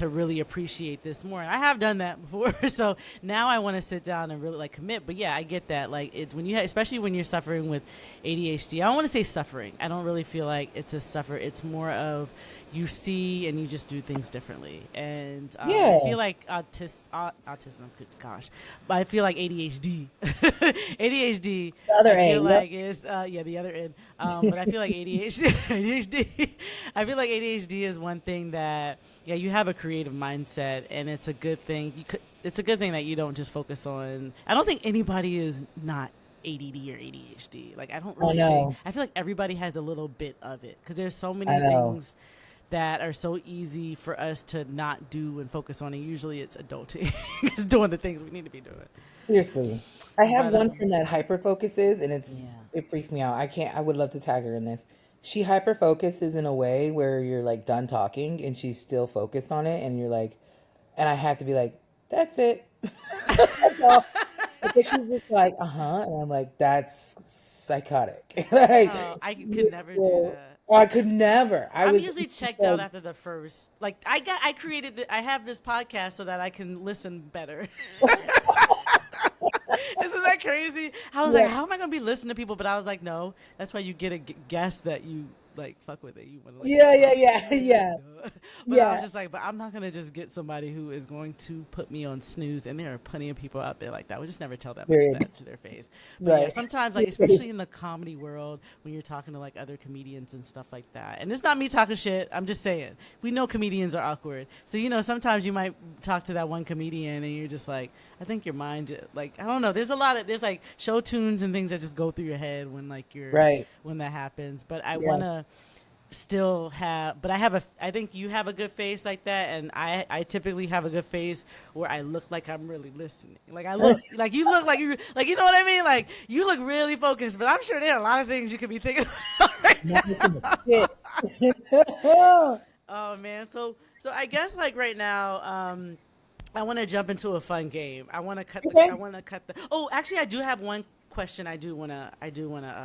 really appreciate this more. And I have done that before, so now I want to sit down and really like commit. But yeah, I get that. Like it's when especially when you're suffering with ADHD. I don't want to say suffering. I don't really feel like it's a suffer. It's more of you see and you just do things differently. And I yeah. feel like autism. Good gosh, but I feel like ADHD. ADHD. The other I A, feel yep. like is the other end. But I feel like ADHD. ADHD. I feel like ADHD is one thing that you have a creative mindset, and it's a good thing. It's a good thing that you don't just focus on. I don't think anybody is not ADD or ADHD. Like I don't I really think. know, I feel like everybody has a little bit of it because there's so I many know. things that are so easy for us to not do and focus on, and usually it's adulting, it's doing the things we need to be doing. Seriously. I have But one friend that hyper focuses, and yeah. it freaks me out. I would love to tag her in this. She hyper focuses in a way where you're like done talking and she's still focused on it, and you're like, and I have to be like, that's it. That's all. Because she's just like, uh-huh. And I'm like, that's psychotic. Like, Oh, I you're could never do still, that. oh, I could never. I'm usually checked out So, after the first. Like I have this podcast so that I can listen better. Isn't that crazy? I was like, yeah, how am I gonna be listening to people? But I was like, no, that's why you get a guest that you like fuck with it. You want to like yeah, listen yeah, to their yeah, shit. yeah, Duh. But I was yeah. just like, but I'm not gonna just get somebody who is going to put me on snooze. And there are plenty of people out there like that. We just never tell them Period. that to their face. But yeah, Right. sometimes like especially in the comedy world when you're talking to like other comedians and stuff like that. And it's not me talking shit. I'm just saying we know comedians are awkward. So sometimes you might talk to that one comedian and you're just like, I think your mind like I don't know. There's like show tunes and things that just go through your head when like Right. when that happens. But I Yeah. wanna still have I think you have a good face like that, and I typically have a good face where I look like I'm really listening. Like I look like you look like you like you know what I mean? Like you look really focused, but I'm sure there are a lot of things you could be thinking about right Not now. missing a shit. Oh man. So I guess like right now, I want to jump into a fun game. I Okay. want to cut the. Oh, actually, I do have one question. I do want to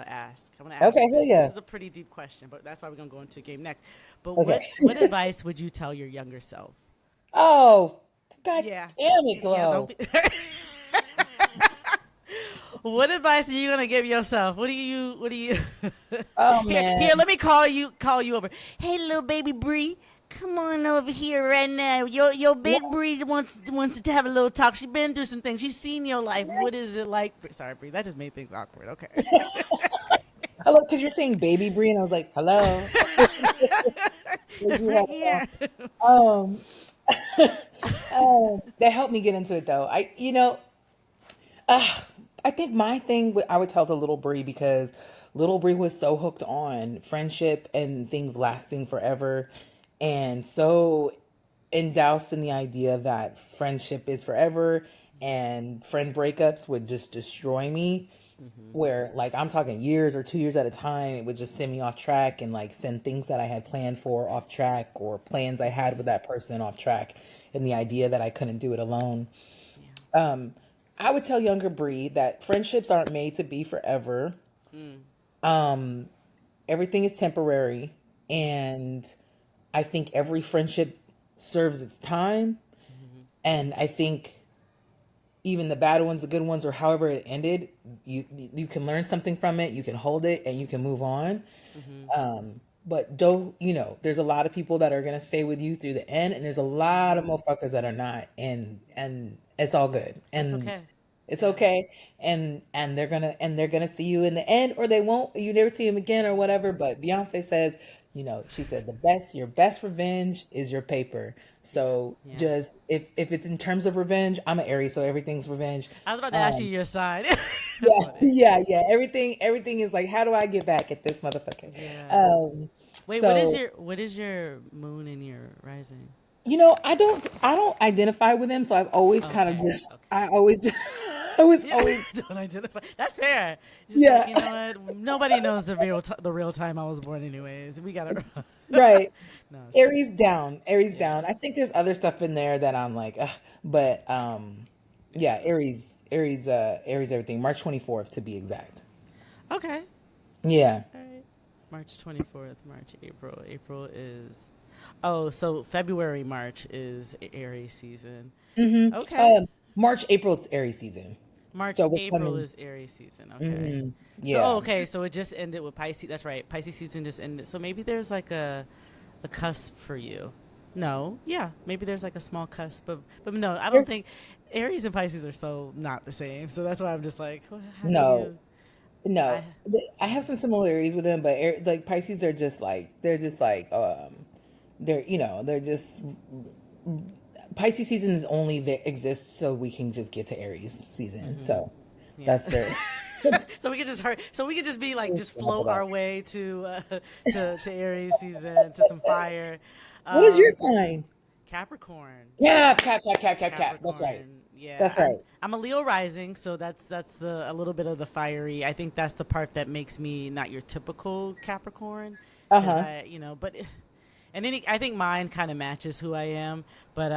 ask. I want to ask Okay. you Hell this. This yeah. is a pretty deep question, but that's why we're gonna go into a game next. But Okay. what advice would you tell your younger self? Oh, God Yeah. damn it, Yeah, Glo. don't be. What advice are you gonna give yourself? What do you Oh here, man. let me call you over. Hey, little baby Brie, come on over here right now. Your big Brie wants to have a little talk. She's been through some things. She's seen your life. What is it like? Sorry, Brie, that just made things awkward. Okay. Hello, because you're saying baby Brie, and I was like, hello. Would you Right have here. um that helped me get into it though. I think my thing I would tell to little Brie because little Brie was so hooked on friendship and things lasting forever and so endoused in the idea that friendship is forever and friend breakups would just destroy me where like I'm talking years or 2 years at a time, it would just send me off track and like send things that I had planned for off track or plans I had with that person off track and the idea that I couldn't do it alone. Yeah. I would tell younger Bree that friendships aren't made to be forever. Mm. Everything is temporary. And I think every friendship serves its time. Mm-hmm. And I think even the bad ones, the good ones, or however it ended, you can learn something from it, you can hold it, and you can move on. Mm-hmm. But don't there's a lot of people that are gonna stay with you through the end, and there's a lot of Mm-hmm. motherfuckers that are not, and it's all good, That's and okay. it's Yeah. okay, and they're gonna see you in the end, or they won't. You never see them again, or whatever. But Beyonce says, she said your best revenge is your paper. Yeah. So Yeah. just if it's in terms of revenge, I'm an Aries, so everything's revenge. I was about to ask you your sign. That's Yeah, funny. yeah. Everything is like, how do I get back at this motherfucker? Yeah. Um, Wait, so what is your moon and your rising? I don't identify with them, so I've always kind of Okay. just Okay. I always just I was Yeah. always Don't identify. That's fair. Just like, yeah. you know what? Nobody knows the real time I was born anyways. We got to Right. No, I'm just kidding. Aries down. Yeah. I think there's other stuff in there that I'm like, ugh, but yeah, Yeah. Aries everything. March 24th to be exact. Okay. Yeah. All right. March 24th, March, April. April is Oh, so February, March is Aries season. Okay. March April's Aries season. March, So we're April coming. is Aries season. Okay. So, Yeah. okay, so it just ended with Pisces. That's right. Pisces season just ended. So maybe there's like a cusp for you. No, yeah, maybe there's like a small cusp, but no, I don't There's think Aries and Pisces are so not the same. So that's why I'm just like, well, how do no. you? No, I I have some similarities with them, but like Pisces are just like they're just Pisces season is only that exists so we can just get to Aries season. mm-hmm. So Yeah. that's their So we could just hurt. So we could just be like, just just wrap it float up. our way to to Aries season, to some fire. What is your Um, sign? Capricorn. Yeah, cap. That's right. Capricorn. Yeah, That's I'm right. I'm a Leo rising, so that's the a little bit of the fiery. I think that's the part that makes me not your typical Capricorn, Uh because huh. but and any I think mine kind of matches who I am. But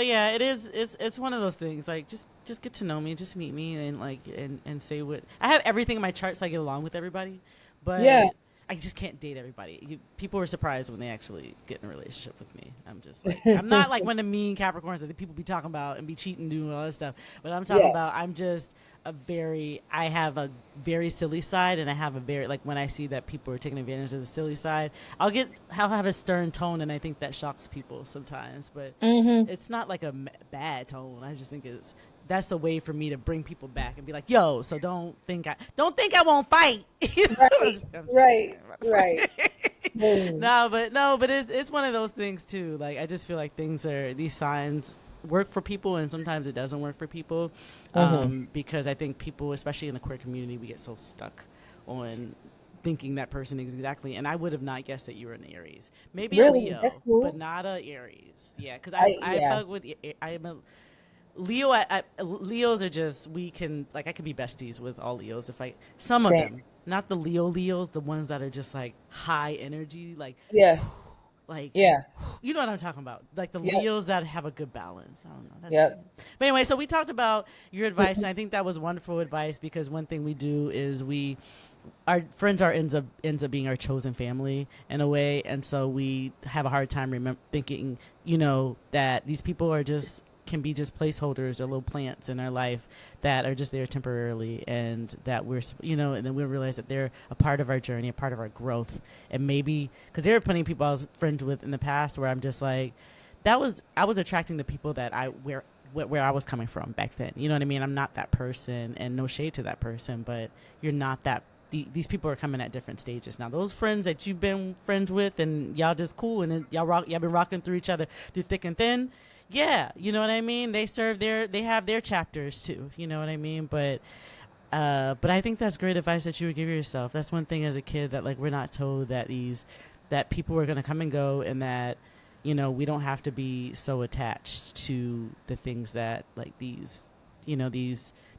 yeah, it's one of those things. Like just get to know me, just meet me, and like and say what I have everything in my chart, so I get along with everybody, Yeah. but I just can't date everybody. People are surprised when they actually get in a relationship with me. I'm just like, I'm not like one of the mean Capricorns that the people be talking about and be cheating, doing all that stuff. But I'm talking Yeah. about, I have a very silly side, and I have a very, like when I see that people are taking advantage of the silly side, I'll have a stern tone, and I think that shocks people sometimes. But Mm-hmm. it's not like a bad tone. I just think that's a way for me to bring people back and be like, yo, so don't think I won't fight. You know? I'm Right. just Right. saying. Right. Boom. No, but it's one of those things too. Like I just feel like these signs work for people, and sometimes it doesn't work for people, Mm-hmm. because I think people, especially in the queer community, we get so stuck on thinking that person is exactly. And I would have not guessed that you were an Aries, maybe a Really, that's Leo, but cool. not a Aries. Yeah, because I Yeah. fuck with I am a Leo. Leos are just I could be besties with all Leos if I some of Same. them. Not the Leos, the ones that are just like high energy, Yeah. like Yeah. you know what I'm talking about. Like the Yep. Leos that have a good balance. I don't know. That's me. Yep. But anyway, so we talked about your advice, and I think that was wonderful advice because one thing we do is our friends ends up being our chosen family in a way, and so we have a hard time thinking, that these people are just can be just placeholders or little plants in our life that are just there temporarily, and that we're, and then we realize that they're a part of our journey, a part of our growth. And maybe because there are plenty of people I was friends with in the past where I'm just like, I was attracting the people that where I was coming from back then. You know what I mean? I'm not that person, and no shade to that person, but you're not that. These people are coming at different stages. Now, those friends that you've been friends with and y'all just cool and y'all been rocking through each other through thick and thin. Yeah, you know what I mean? They have their chapters too. You know what I mean? But I think that's great advice that you would give yourself. That's one thing as a kid that, like, we're not told that that people are going to come and go, and that, we don't have to be so attached to the things that, like, these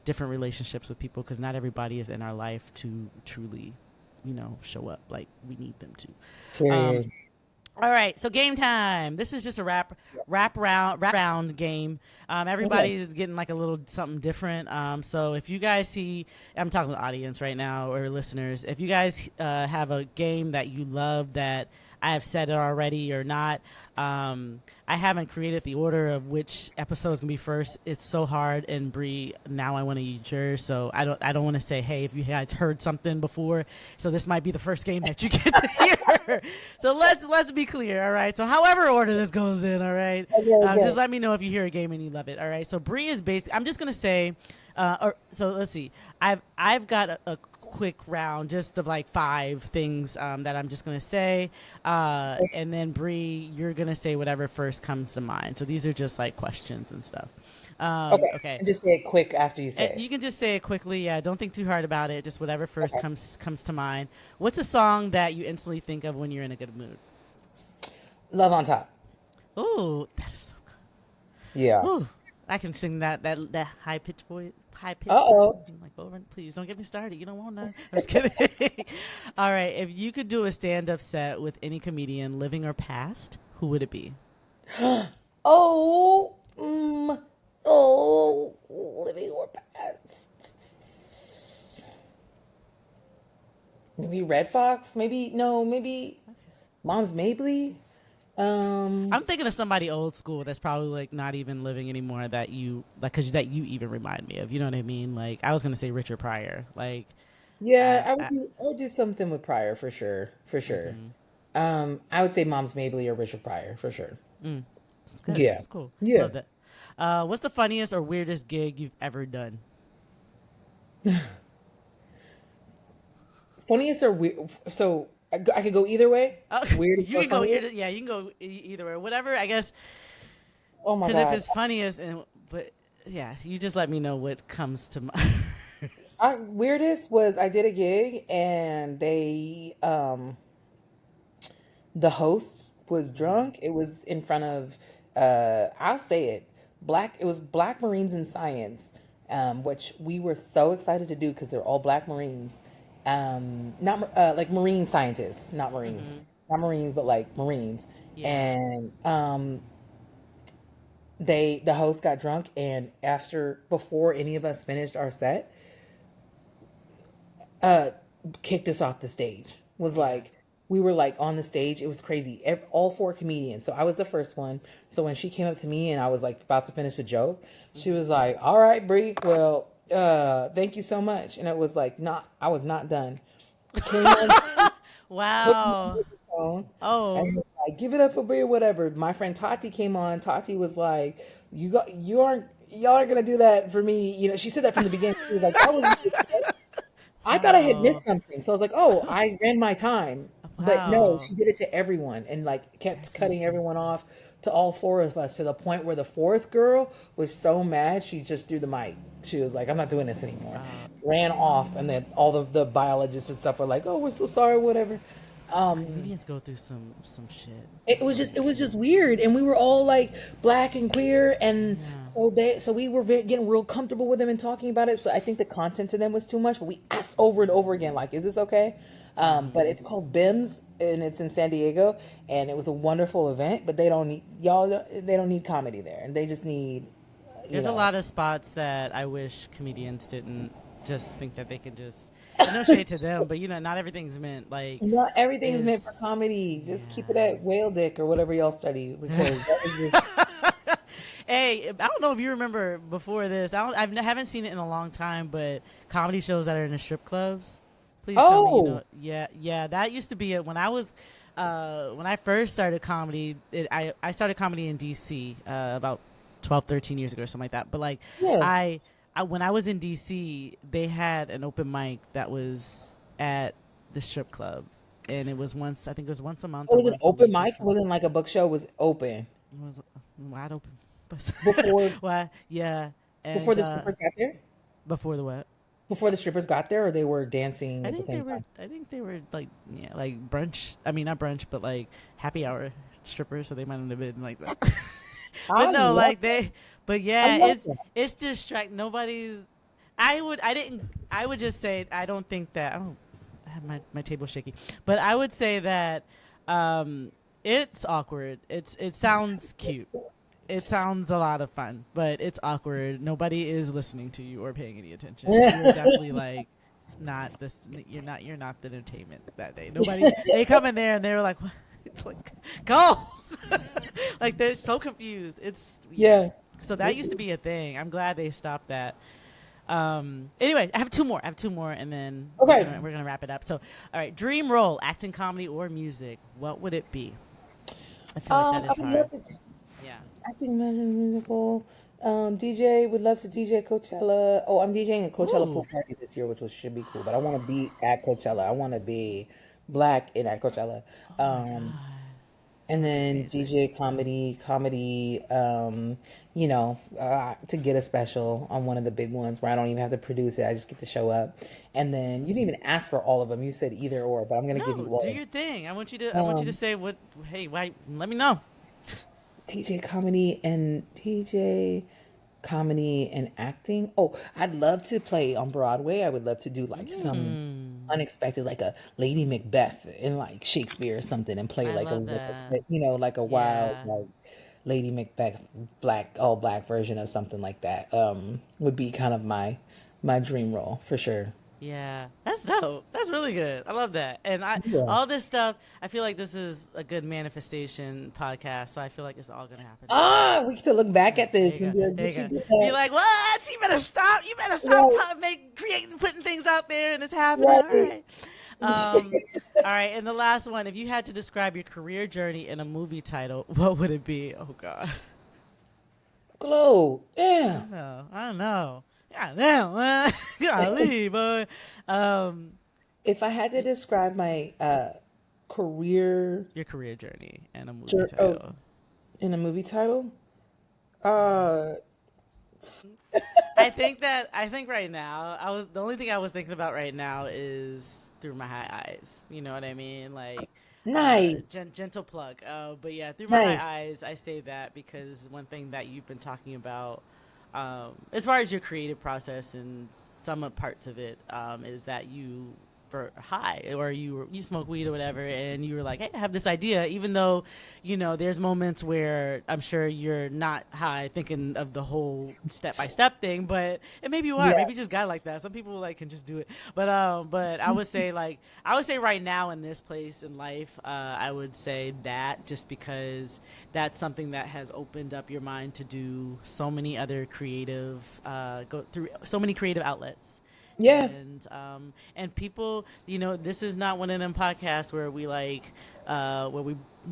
different relationships with people, because not everybody is in our life to truly, show up like we need them to. Period. All right, so game time. This is just a rap round game. Everybody's getting like a little something different. So if you guys see, I'm talking to the audience right now or listeners, if you guys have a game that you love that I have said it already or not, I haven't created the order of which episode is gonna be first. It's so hard. And Brie, now I want to use yours, so I don't want to say, hey, if you guys heard something before, so this might be the first game that you get to hear. So let's be clear, all right? So however order this goes in, all right? Okay. Just let me know if you hear a game and you love it, all right? So Brie is basically, I'm just gonna say, so let's see. I've got a quick round just of like 5 things that I'm just going to say. And then Brie, you're going to say whatever first comes to mind. So these are just like questions and stuff. Okay. And just say it quick after you say it. You can just say it quickly. Yeah. Don't think too hard about it. Just whatever first comes to mind. What's a song that you instantly think of when you're in a good mood? Love on Top. Oh, that is so good. Yeah. Ooh, I can sing that high pitched voice. Like, over, please don't get me started. You don't want that. I'm just kidding. All right. If you could do a stand-up set with any comedian, living or past, who would it be? Living or past. Maybe Red Fox. Maybe Mom's Mabley. I'm thinking of somebody old school that's probably like not even living anymore that you like, cause that you even remind me of. You know what I mean? Like, I was gonna say Richard Pryor. Like, yeah, I would do something with Pryor for sure. Mm-hmm. I would say Mom's Mabley or Richard Pryor for sure. That's good. Yeah, that's cool. Yeah. Love that. What's the funniest or weirdest gig you've ever done? Funniest or weird? So I could go either way. Weird. You can go either. Yeah, you can go either way. Whatever. I guess. Oh my god. Because if it's funniest, but yeah, you just let me know what comes to mind. Weirdest was I did a gig and they the host was drunk. It was in front of I'll say it, it was Black Marines in Science, which we were so excited to do because they're all Black Marines. Not like marine scientists, not Marines, not Marines, but like Marines. Yeah. And the host got drunk, and before any of us finished our set, kicked us off the stage. Was like, we were like on the stage. It was crazy. All 4 comedians. So I was the first one. So when she came up to me and I was like about to finish a joke, she was like, "All right, Brie, well, thank you so much." And it was like, I was not done. Wow. Oh. And was like, "Give it up for Brie," or whatever. My friend Tati came on. Tati was like, y'all aren't gonna do that for me. You know, she said that from the beginning. She was like, I thought I had missed something. So I was like, oh, I ran my time. Wow. But no, she did it to everyone and like kept cutting everyone off, to all 4 of us, to the point where the 4th girl was so mad she just threw the mic. She was like, "I'm not doing this anymore." Ran off, and then all the biologists and stuff were like, "Oh, we're so sorry," whatever. Comedians go through some shit. It was just weird, and we were all like Black and queer, and so we were getting real comfortable with them and talking about it. So I think the content to them was too much, but we asked over and over again, like, "Is this okay?" But it's called BIMS, and it's in San Diego, and it was a wonderful event. But they don't need comedy there, and they just need. There's a lot of spots that I wish comedians didn't just think that they could just. No shade to them, but not everything's meant like. Not everything's meant for comedy. Just keep it at whale dick or whatever y'all study, because that is just. Hey, I don't know if you remember before this. I haven't seen it in a long time, but comedy shows that are in the strip clubs. Please tell me you know. Oh, Yeah, yeah. That used to be it when I was, when I first started comedy. I started comedy in D.C. About 12, 13 years ago or something like that. But like, yeah. I, when I was in D.C., they had an open mic that was at the strip club, and it was once. I think it was once a month It or was an once a open week or mic. It something. wasn't like a book show. It was open It was wide open. But before well, yeah, before and the strippers got there. before the what? Before the strippers got there, or they were dancing I at the think same they were. time. I think they were like yeah, like brunch. I mean, not brunch, but like happy hour strippers. So they might have been like that. But I no, love like they. But I yeah, love that. it's distract. Nobody's. I would. I didn't. I would just say I don't think that. I don't have my table shaky, but I would say that it's awkward. It sounds cute. It sounds a lot of fun, but it's awkward. Nobody is listening to you or paying any attention. You're definitely like not this. You're not the entertainment that day. Nobody. They come in there and they're like, what? It's like go. Like they're so confused. It's yeah. Yeah. So that used to be a thing. I'm glad they stopped that. Anyway, I have two more. I have two more, and then Okay. we're gonna wrap it up. So, all right, dream role: acting, comedy, or music. What would it be? I feel like that I is would hard. love to Yeah. acting, manager, musical. DJ would love to DJ Coachella. Oh, I'm DJing a Coachella pool Ooh. party this year, which was should be cool. But I want to be at Coachella. I want to be black and at Coachella. Oh my Um, god, that and would be then amazing. DJ comedy, to get a special on one of the big ones where I don't even have to produce it. I just get to show up. And then you didn't even ask for all of them. You said either or, but I'm gonna give you No, do all. your thing. I want you to. I want you to Um, say what. Hey, why? Let me know. TJ comedy and acting. Oh, I'd love to play on Broadway. I would love to do like some Mm, unexpected, like a Lady Macbeth in like Shakespeare or something, and play I like a love that. like a wild Yeah. like Lady Macbeth black all black version of something like that. Would be kind of my dream role for sure. Yeah, that's dope. That's really good. I love that. And Yeah. all this stuff, I feel like this is a good manifestation podcast. So I feel like it's all gonna happen soon. We get to look back Yeah, at there you this and go. be like, There you "Bitch, you go. did Be that." like, what? You better stop. You better stop Right, creating, putting things out there, and it's happening. All right. right. All right. And the last one, if you had to describe your career journey in a movie title, what would it be? Oh God. Glow. I Yeah. don't know. I don't know. God damn, man. Golly, boy. Um, If I had to y- describe my career your career journey and a movie oh, title. in a movie title, uh, I think right now the only thing I was thinking about right now is Through My High Eyes. You know what I mean? Like nice, gentle plug. But yeah, Through My nice. High Eyes, I say that because one thing that you've been talking about, as far as your creative process and some of parts of it, is that you for high or you smoke weed or whatever, and you were like, hey, I have this idea, even though there's moments where I'm sure you're not high thinking of the whole step by step thing, but and maybe you are, Yeah, maybe you just got like that. Some people like can just do it, but I would say right now in this place in life, I would say that just because that's something that has opened up your mind to do so many other creative, go through so many creative outlets. yeah, And people, this is not one of them podcasts where we like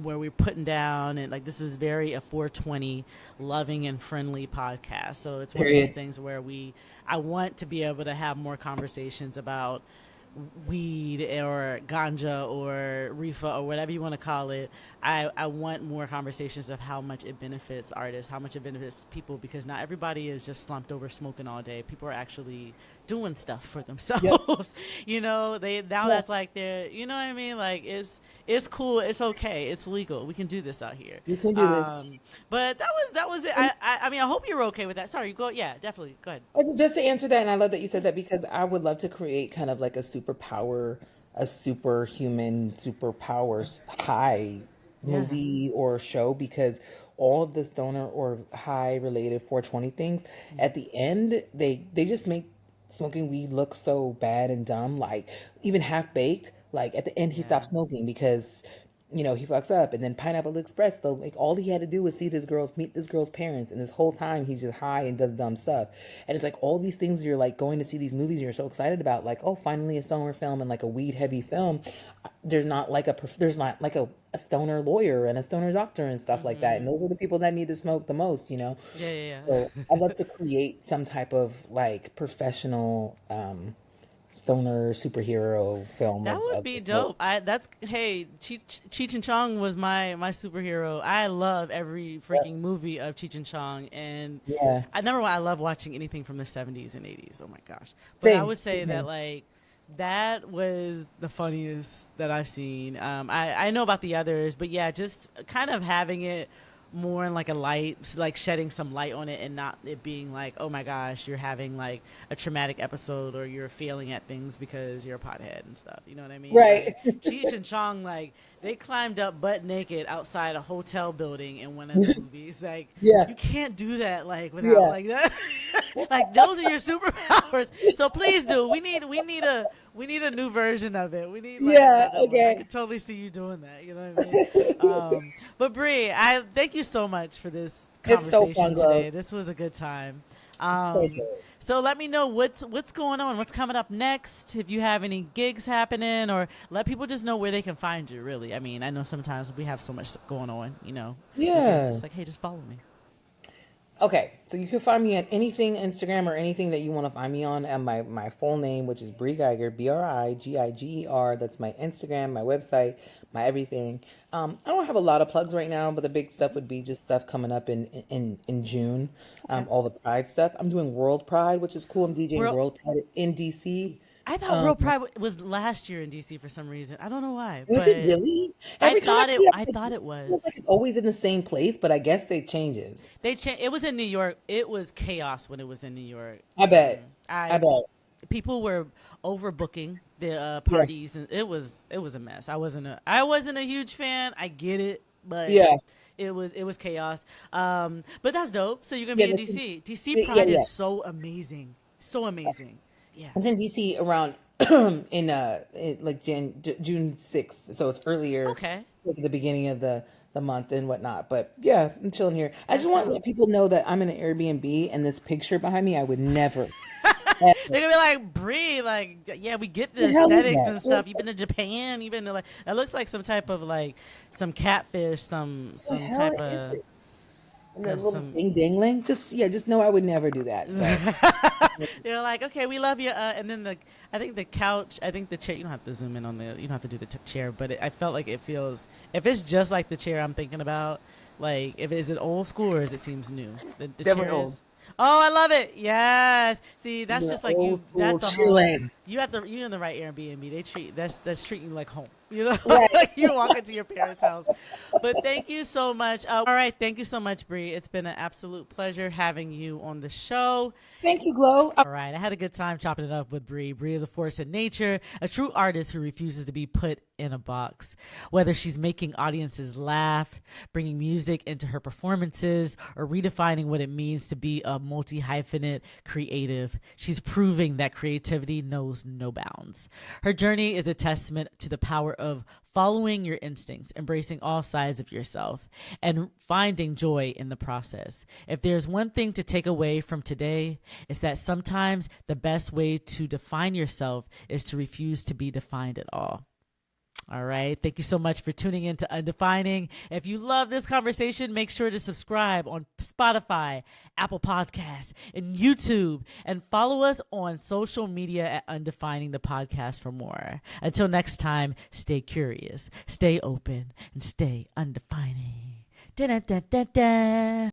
where we're putting down, and like this is very a 420 loving and friendly podcast. So it's one of those period. things where I want to be able to have more conversations about weed or ganja or reefer or whatever you want to call it. I want more conversations of how much it benefits artists, how much it benefits people, because not everybody is just slumped over smoking all day. People are actually doing stuff for Yep, themselves. They now yeah. that's like they're, you know what I mean? Like it's cool, it's okay, it's legal. We can do this out here. We can do this. Um, but that was it. I mean I hope you're okay with that. Sorry, you go. Yeah, definitely. Go ahead. Just to answer that, and I love that you said that because I would love to create kind of like a superhuman, superpowers high Yeah. movie or show because all of the stoner or high related 420 things at the end they just make smoking weed look so bad and dumb, like even half baked. Like at the end he stopped Yeah. smoking because he fucks up, and then Pineapple Express, though, like all he had to do was meet this girl's parents, and this whole time he's just high and does dumb stuff. And it's like all these things you're like going to see these movies you're so excited about, like, oh, finally a stoner film and like a weed heavy film. There's not like a stoner lawyer and a stoner doctor and stuff like that, and those are the people that need to smoke the most. Yeah, yeah, yeah. So I'd love to create some type of like professional stoner superhero film That would of be the smoke. dope. Hey, Cheech and Chong was my superhero. I love every freaking movie of Cheech and Chong, and Yeah, I love watching anything from the 70s and 80s. Oh my gosh! But I same, would say that same. like that was the funniest that I've seen. I know about the others, but yeah, just kind of having it more in like a light, like shedding some light on it, and not it being like, oh my gosh, you're having like a traumatic episode or you're failing at things because you're a pothead and stuff. You know what I mean? Right. Like Cheech and Chong, like they climbed up butt naked outside a hotel building in one of the movies. Like Yeah, you can't do that like without yeah, like that. Like those are your superpowers. So please do. We need a new version of it. We need like yeah. another one. I Okay. could totally see you doing that. You know what I mean? But Brie, I thank you so much for this It's so fun, conversation Glo. today. This was a good time. So Um, good. so let me know what's going on, what's coming up next. If you have any gigs happening, or let people just know where they can find you. Really, I mean, I know sometimes we have so much going on. You can Yeah. just like, hey, just follow me. Okay, so you can find me at anything Instagram or anything that you want to find me on, and my full name, which is Bri Giger, Brigiger. That's my Instagram, my website, my everything. I don't have a lot of plugs right now, but the big stuff would be just stuff coming up in June. Okay. All the Pride stuff. I'm doing World Pride, which is cool. I'm DJing World, World Pride in DC. I thought Um, World Pride was last year in DC for some reason. I don't know why, is it but really? Every time I see it, I thought it it feels like was. it's always in the same place, but I guess they changes. It was in New York. It was chaos when it was in New York. I bet. I I bet. People were overbooking the Yeah. parties, and it was a mess. I wasn't a huge fan. I get it, but Yeah. it was chaos. But that's dope. So you're gonna Yeah. be in DC. DC Yeah. Pride Yeah. is so amazing, so amazing. Yeah. I was in DC around like June 6th, so it's earlier, Okay, like at the beginning of the month and whatnot. But yeah, I'm chilling here. I just that's want to dope. let people know that I'm in an Airbnb, and this picture behind me, I would never, ever. They're gonna be like, Brie, like, yeah, we get the What the hell is aesthetics that? and stuff. You've been to Japan, you've been to like, it looks like some type of like some catfish, some What the some hell type is of it? And that little some. thing dangling. Just know I would never do that. So They're like, okay, we love you. And then I think the couch, I think the chair. You don't have to zoom in on you don't have to do the chair, but I felt like it feels. If it's just like the chair I'm thinking about, like, if is it old school or is it seems new? The definitely chair old. is. Oh, I love it. Yes. See, that's The just like old you. school That's a home. chilling. You're in the right Airbnb. That's treating you like home. You know, Right. like you walk into your parents' house. But thank you so much. All right, thank you so much, Brie. It's been an absolute pleasure having you on the show. Thank you, Glo. All right, I had a good time chopping it up with Brie. Brie is a force in nature, a true artist who refuses to be put in a box. Whether she's making audiences laugh, bringing music into her performances, or redefining what it means to be a multi-hyphenate creative, she's proving that creativity knows no bounds. Her journey is a testament to the power of following your instincts, embracing all sides of yourself, and finding joy in the process. If there's one thing to take away from today, it's that sometimes the best way to define yourself is to refuse to be defined at all. All right. Thank you so much for tuning in to Undefining. If you love this conversation, make sure to subscribe on Spotify, Apple Podcasts, and YouTube, and follow us on social media at Undefining the Podcast for more. Until next time, stay curious, stay open, and stay undefining. Da-da-da-da-da.